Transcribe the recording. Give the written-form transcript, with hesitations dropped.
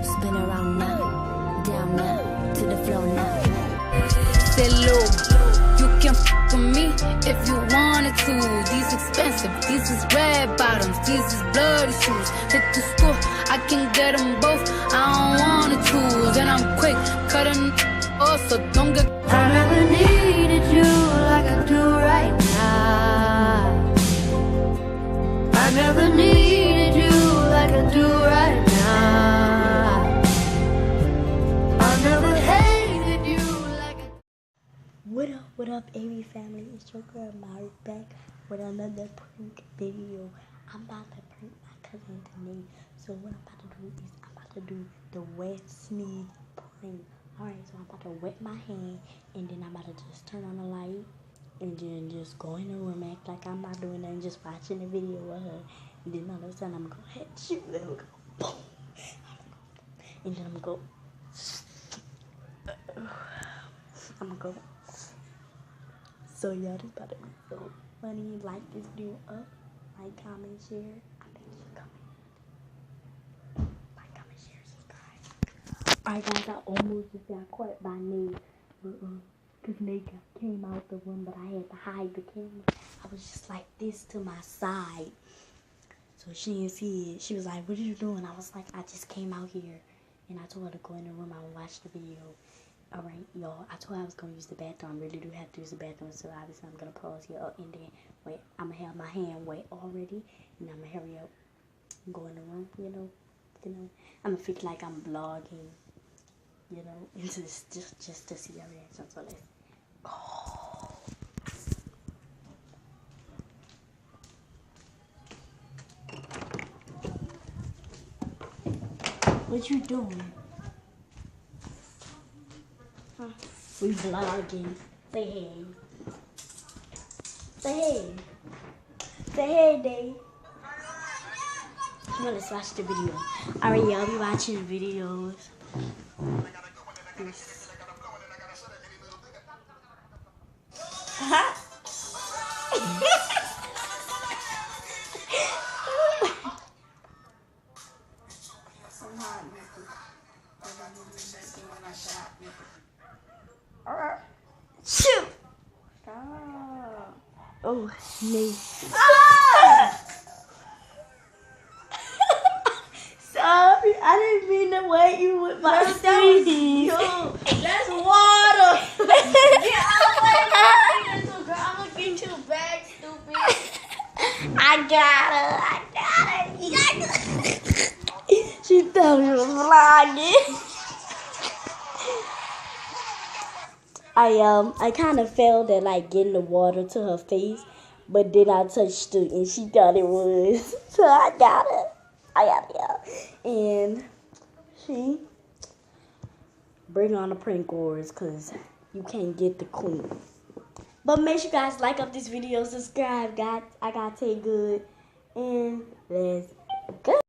Spin around now, down now, to the floor now. Say low, you can f with me if you wanted to. These expensive, these is red bottoms, these is bloody shoes. Hit the school, I can get them both. I don't wanna choose, and I'm quick cutting off, so don't get. I never needed you like I do right now. I never needed you like I do right now. I never hated you like I. What up, AV family? It's your girl Mari back with another prank video. I'm about to prank my cousin Danae. So what I'm about to do is I'm about to do the wet sneeze prank. Alright, so I'm about to wet my hand and then I'm about to just turn on the light and then just go in the room, act like I'm not doing nothing, just watching the video with her. And then all of a sudden I'm gonna head shoot and I'm gonna go boom. And then I'm gonna go. So y'all, this about to be so funny. Like this video up, like, comment, share. I think you should comment. Like, comment, share, subscribe. Alright guys, I almost just got caught by Nate. Cause Nate came out the room, but I had to hide the camera. I was just like this to my side. So she didn't see it. She was like, what are you doing? I was like, I just came out here. And I told her to go in the room. I would watch the video. Alright, y'all, I told her I was going to use the bathroom. I really do have to use the bathroom, so obviously I'm going to pause here. And then, wait, I'm going to have my hand wet already, and I'm going to hurry up and go in the room, you know. I'm going to feel like I'm vlogging, you know, and just to see her reaction. So let's go. What you doing? We vlogging. Say hey. Say hey. Say hey, Dave. Come on, let's watch the video. Alright, y'all be watching videos. Shoot! Stop. Oh, me. Sorry, I didn't mean to wet you with my sneeze. That's water. Get out of my girl. I'm looking too bad, stupid. I got her. She thought we was vlogging. I kind of failed at like getting the water to her face, but then I touched it and she thought it was. So I got it, and she bring on the prank wars, cause you can't get the queen. But make sure you guys like up this video, subscribe, guys. I gotta take good, and let's